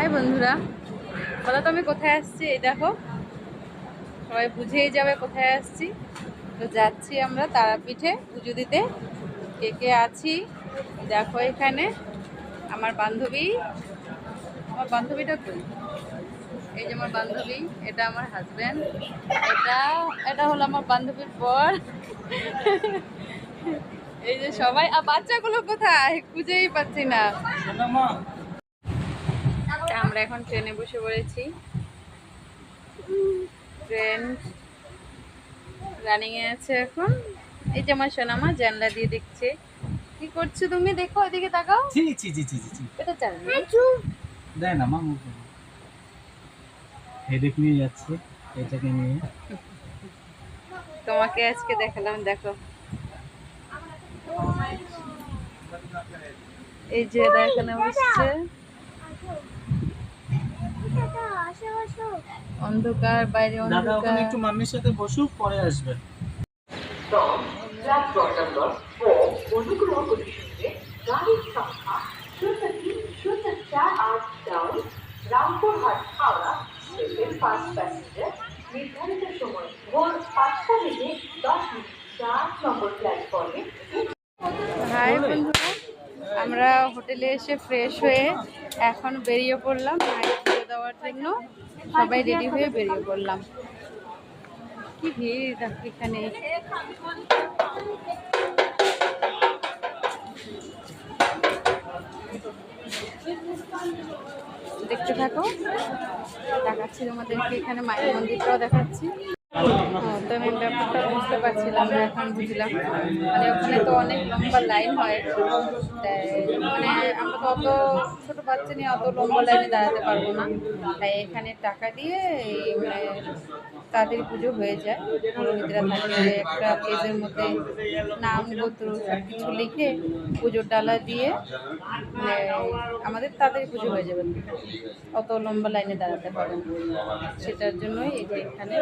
High বন্ধুরা, বলো তো আমি কোথায় আসছি? এই দেখো, সবাই বুঝেই যাবে কোথায় আসছি। তো যাচ্ছি আমরা তারাপীঠে পুজো দিতে। কে কে আছি দেখো এখানে। আমার বান্ধবীটা কই? এই যে আমার বান্ধবী, এটা আমার হাজব্যান্ড, এটা হলো আমার বান্ধবীর বর। এই যে সবাই, আর বাচ্চাগুলো কোথায় খুঁজেই পাচ্ছি না। আমরা এখন ট্রেনে বসে পড়েছি। ট্রেন রানিং এ আছে এখন। এই যে আমার সোনামা জানলা দিয়ে দেখছে। কি করছো তুমি? দেখো ওইদিকে তাকাও। জি জি জি জি জি এটা চাল দেয় না মামু, হেডেক নিয়ে যাচ্ছে এটাকে নিয়ে। তোমাকে আজকে দেখালাম, দেখো এই যে এখানে বসছে। অন্ধকার, বাইরে দাদা অন্ধকার। ওখানে একটু মাম্মির সাথে বসুক, পরে আসবে। প্ল্যাটফর্ম নম্বর 4 অনুগ্রহ করে শুনবে গাড়ির সংখ্যা 03-0448 down Rampurhat Howrah special first passenger নির্ধারিত সময় ভোর 5:10 4 নম্বর প্ল্যাটফর্মে। হাই বন্ধুরা, আমরা হোটেলে এসে ফ্রেশ হয়ে এখন বেরিয়ে পড়লাম মায়ের পুজো দেওয়ার জন্য। সবাই রেডি হয়ে বেরিয়ে পড়লাম। কি ভিড় দেখো এখানে। দেখতে থাকো, দেখাচ্ছি তোমাদেরকে এখানে মায়ের মন্দিরটাও দেখাচ্ছি। তো আমি ব্যাপারটা বুঝতে পারছিলাম না, এখন বুঝলাম। মানে ওখানে তো অনেক লম্বা লাইন হয়, মানে আমরা তো অত ছোটো বাচ্চা নিয়ে অত লম্বা লাইনে দাঁড়াতে পারবো না। তাই এখানে টাকা দিয়ে মানে তাড়াতাড়ি পুজো হয়ে যায়। পুরোহিতরা থাকে, একটা পেজের মধ্যে নাম গোত্র সব কিছু লিখে পুজোর ডালা দিয়ে মানে আমাদের তাড়াতাড়ি পুজো হয়ে যাবে, অত লম্বা লাইনে দাঁড়াতে পারবো না। সেটার জন্যই এই যে এখানে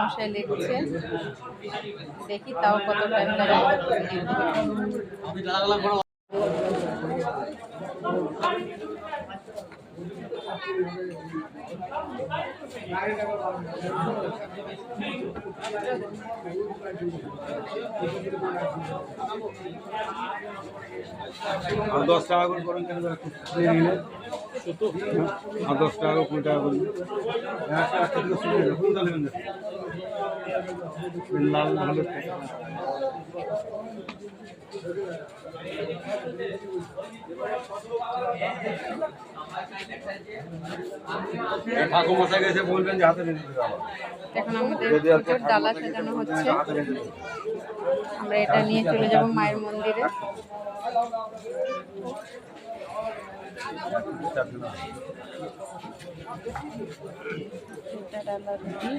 মশাই লিখছে। দেখি তাও কত টাইম লাগে। আর 10 টাকা করে করেন কেন? নিলে 10 টাকা 20 টাকা করে লাল হলে ঠাকুর মশাই গেছে বলবেন যে হাতে নিয়ে দিতে হবে। এখন আমাদের পুজোর ডালা সাজানো হচ্ছে। আমরা এটা নিয়ে চলে যাব মায়ের মন্দিরে। এটা ডালা দিই।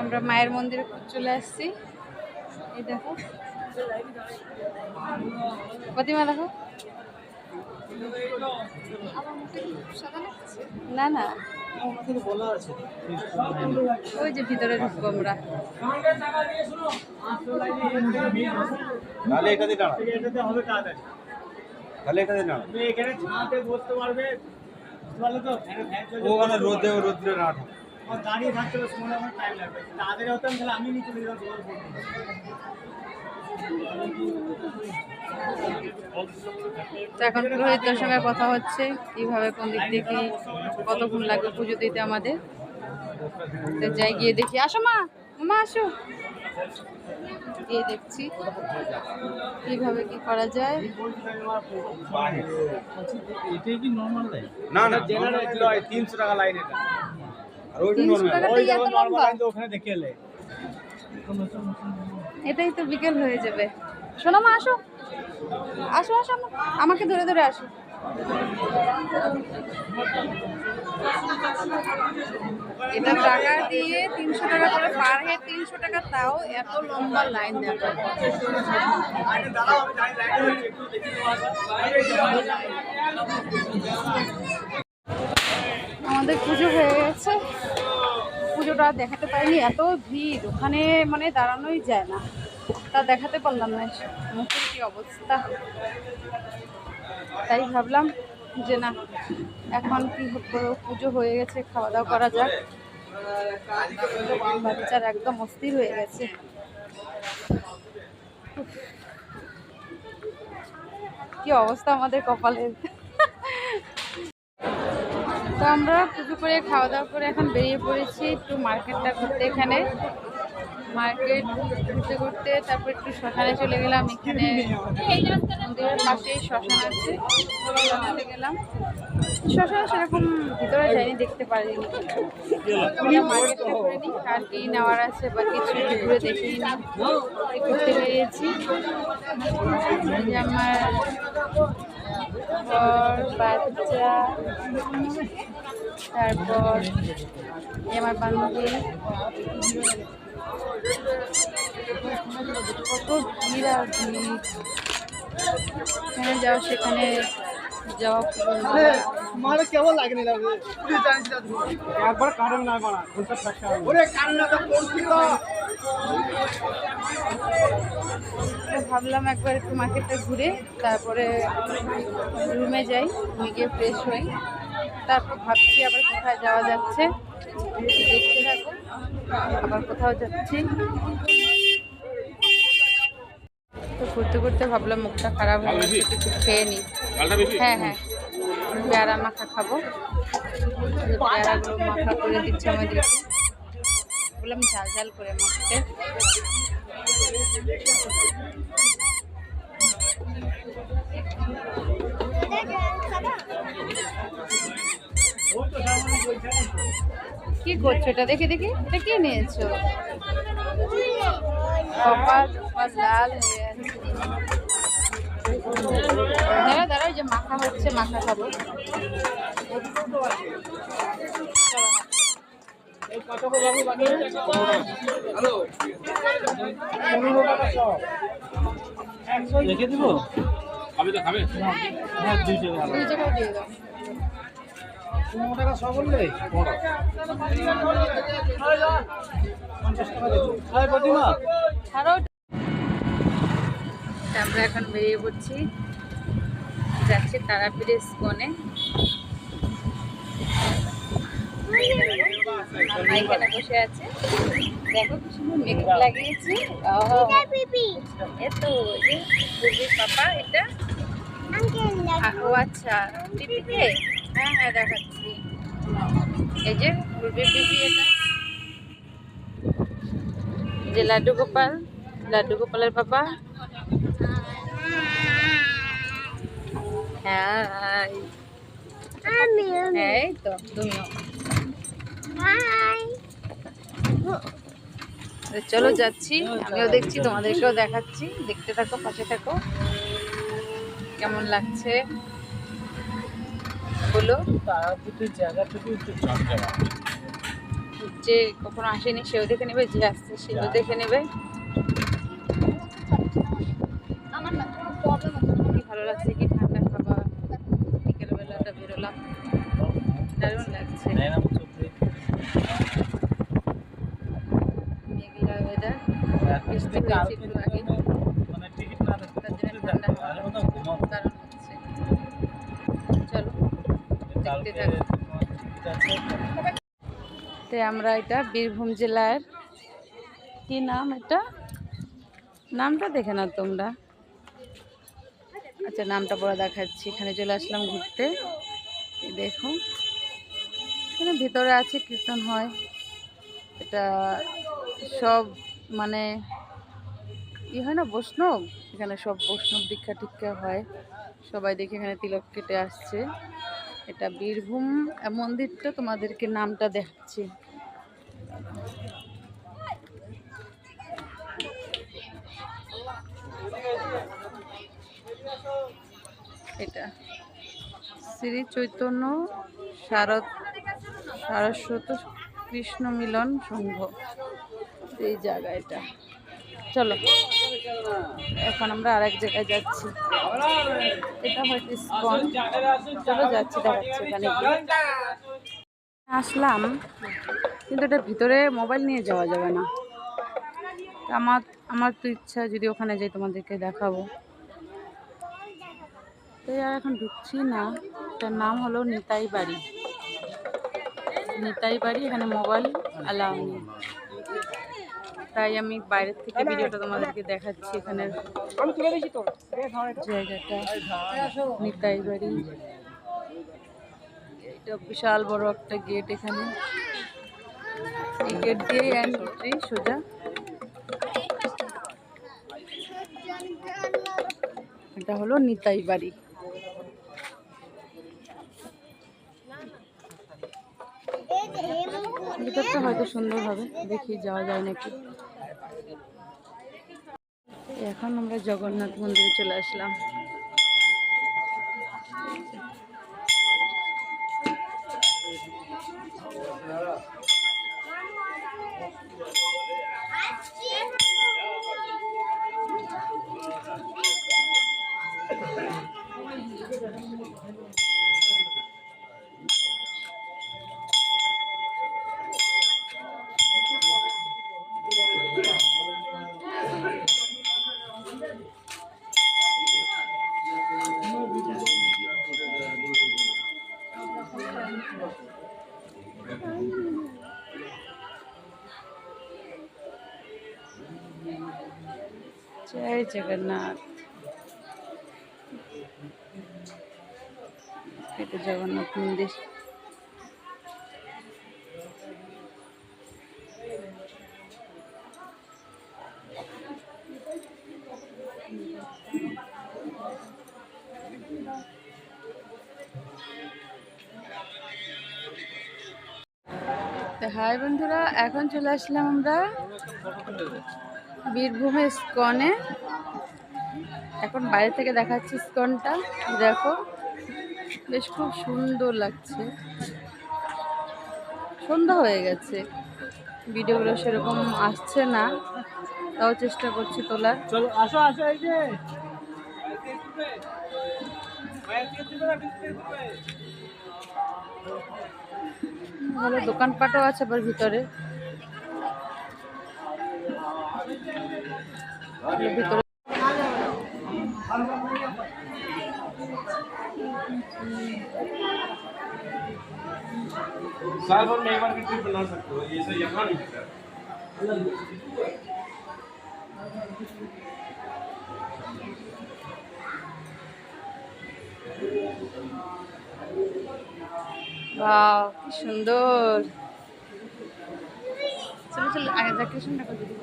আমরা মায়ের মন্দিরে চলে আসছি। এই দেখো প্রতিমা, দেখো না না ওই যে ভিতরে ঢুকবো আমরা। তাহলে এটা দিয়ে দাঁড়া, এটাতে হবে তাড়াতাড়ি। তাহলে এটা দিয়ে দাঁড়া, এখানে ছাদে বসতে পারবে বলো তো। ওখানে রোদে না থাকে, দাঁড়িয়ে থাকতে হবে, সময় আমার টাইম লাগবে। তাদের হতাম তাহলে আমি নিচে চলে যেতাম। তো এখন পুরোহিতদের সঙ্গে কথা হচ্ছে কিভাবে কোন দিক দিয়ে কি কতক্ষণ লাগবে পুজো দিতে আমাদের। তো যাই গিয়ে দেখি। আসো মা, মামা আসো, গিয়ে দেখছি কিভাবে কি করা যায়। এটাই কি নরমাল লাইন? না না জেনারেল 300 টাকা লাইন এটা। আর ওইটা 300 নরমাল, টাকাতেই এত লম্বা? ওখানে দেখে এলে এটাই তো বিকেল হয়ে যাবে। শোনো মা, আসো আসো আসো, আমাকে ধরে ধরে আসো। এটা টাকা দিয়ে 300 টাকা করে পার হেড, 300 টাকা, তাও এত লম্বা লাইন দেখো। আমাদের পুজো হয়ে গেছে, পুজোটা দেখাতে পারিনি, এত ভিড় ওখানে মানে দাঁড়ানোই যায় না, তা দেখাতে পারলাম না মুখের কি অবস্থা। তাই ভাবলাম যে না, এখন কি পুজো হয়ে গেছে, খাওয়া দাওয়া করা যাক। বাচ্চারা একদম অস্থির হয়ে গেছে। কি অবস্থা আমাদের কপালের। তো আমরা পুজো করে খাওয়া দাওয়া করে এখন বেরিয়ে পড়েছি একটু মার্কেটটা ঘুরতে। এখানে মার্কেট ঘুরতে ঘুরতে তারপর একটু শ্মশানে চলে গেলাম। এখানে মন্দিরের পাশেই শ্মশান আছে, শ্মশানে গেলাম। শ্মশানে সেরকম ভিতরে যাইনি, দেখতে পারিনি। মার্কেটটা ঘুরে নিই, আর কি নেওয়ার আছে বা কিছু ঘুরে দেখিয়ে নিই। ঘুরতে বেরিয়েছি। যে আমার বর, বাচ্চা, তারপর আমার বান্ধবী। কত ভিড় আর ভিড়, এখানে যাও সেখানে যাওয়া। তোমার কেমন লাগে না একবার কারণ না বানা ওরে কারণ না তো করছি তো। ভাবলাম একবার একটু মার্কেটটা ঘুরে তারপরে রুমে যাই, গিয়ে ফ্রেশ হই। তারপর ভাবছি আবার কোথায় যাওয়া যাচ্ছে, দেখতে থাকো। আবার কোথাও যাচ্ছি তো ঘুরতে ঘুরতে ভাবলাম মুখটা খারাপ হয়ে গেছে, কিছু খেয়ে নিই। হ্যাঁ হ্যাঁ, পেয়ারা মাখা খাবো। পেয়ারাগুলো মাখা করে দিচ্ছে আমাদেরকে, বললাম ঝাল ঝাল করে মাখতে। কি করছো এটা? দেখি দেখি, এটা কি নিয়েছো? কপাল লাল হয়ে আছে। দাঁড়া দাঁড়া, যে মাখা হচ্ছে, মাখা খাবো। দেখে দিব খাবে তো খাবে। হ্যাঁ 2 টাকা দিয়ে দাও। 15 টাকা সব বললে 50 টাকা দেবো। আরে প্রতিমা ছাড়ো। আমরা এখন বেরিয়ে পড়ছি, যাচ্ছি তারাপীঠ ইস্কনে। এখানে বসে আছে, দেখো কি সুন্দর মেকআপ লাগিয়েছি। এতো যে বুঝির পাপা, এটা ও আচ্ছা পিপিকে। হ্যাঁ হ্যাঁ দেখাচ্ছি, এই যে বুড়ির পিপি। এটা যে লাড্ডু গোপাল, লাড্ডু গোপালের পাপা। হ্যাঁ এই তো তুমিও। চলো যাচ্ছি, আমিও দেখছি, তোমাদেরকেও দেখাচ্ছি। দেখতে থাকো, পাশে থাকো। কেমন লাগছে বলো। তারাপীঠের জায়গা থেকে একটু চাপ জায়গা, যে কখনো আসেনি সেও দেখে নেবে, যে আসছে সেও দেখে নেবে। কি ভালো লাগছে, কি ঠান্ডা খাবার। বিকেলবেলাটা বেরোলাম, দারুণ লাগছে। মেঘলা ওয়েদার, বৃষ্টি হয়েছে একটু আগে, তার জন্য ঠান্ডা হাওয়া দারুণ হচ্ছে। চলো দেখতে থাকো। তো আমরা, এটা বীরভূম জেলার কি নাম, এটা নামটা দেখে না তোমরা? আচ্ছা নামটা পরে দেখাচ্ছি। এখানে চলে আসলাম ঘুরতে। দেখো এখানে ভিতরে আছে, কীর্তন হয়। এটা সব মানে ই হয় না, বৈষ্ণব। এখানে সব বৈষ্ণব দীক্ষা টিক্ষা হয়, সবাই দেখে এখানে তিলক কেটে আসছে। এটা বীরভূম মন্দিরটা তোমাদেরকে নামটা দেখাচ্ছি। এটা শ্রী চৈতন্য সারস্বত কৃষ্ণ মিলন সংঘ, এই জায়গাটা। চলো এখন আমরা আরেক জায়গায় যাচ্ছি, এটা হয়তো ইসকন। চলো যাচ্ছি, দেখাচ্ছি ওখানে গিয়ে। আসলাম, কিন্তু এটা ভিতরে মোবাইল নিয়ে যাওয়া যাবে না। আমার তো ইচ্ছা যদি ওখানে যাই তোমাদেরকে দেখাবো, তাই আর এখন ঢুকছি না। তার নাম হলো নিতাই বাড়ি। নিতাই বাড়ি, এখানে মোবাইল অ্যালাউ নেই, তাই আমি বাইরের থেকে ভিডিওটা তোমাদেরকে দেখাচ্ছি। এখানে জায়গাটা নিতাই বাড়ি, এটা বিশাল বড় একটা গেট। এখানে এই গেট দিয়ে এন্ট্রি সোজা। এটা হলো নিতাই বাড়ি। ভিতরটা হয়তো সুন্দর হবে, দেখি যাওয়া যায় নাকি। এখন আমরা জগন্নাথ মন্দিরে চলে আসলাম। जय जगन्नाथ। এটা জগন্নাথ মন্দির। তো হাই বন্ধুরা, এখন চলে আসলাম আমরা বীরভূমে ইসকনে। এখন বাইরে থেকে দেখাচ্ছি ইসকনটা, দেখো বেশ খুব সুন্দর লাগছে। সন্ধ্যা হয়ে গেছে, ভিডিওগুলো সেরকম আসছে না, তাও চেষ্টা করছি তোলার। চলো আসো আসো, এই যে ভালো দোকানপাটও আছে আবার ভিতরে। ভিতরে साल भर में एक बार की ट्रिप बना सकते हो, ये सब यहाँ नहीं है। वाह কি সুন্দর। চলো চলো আগে যাকে শুনটা করে দিই।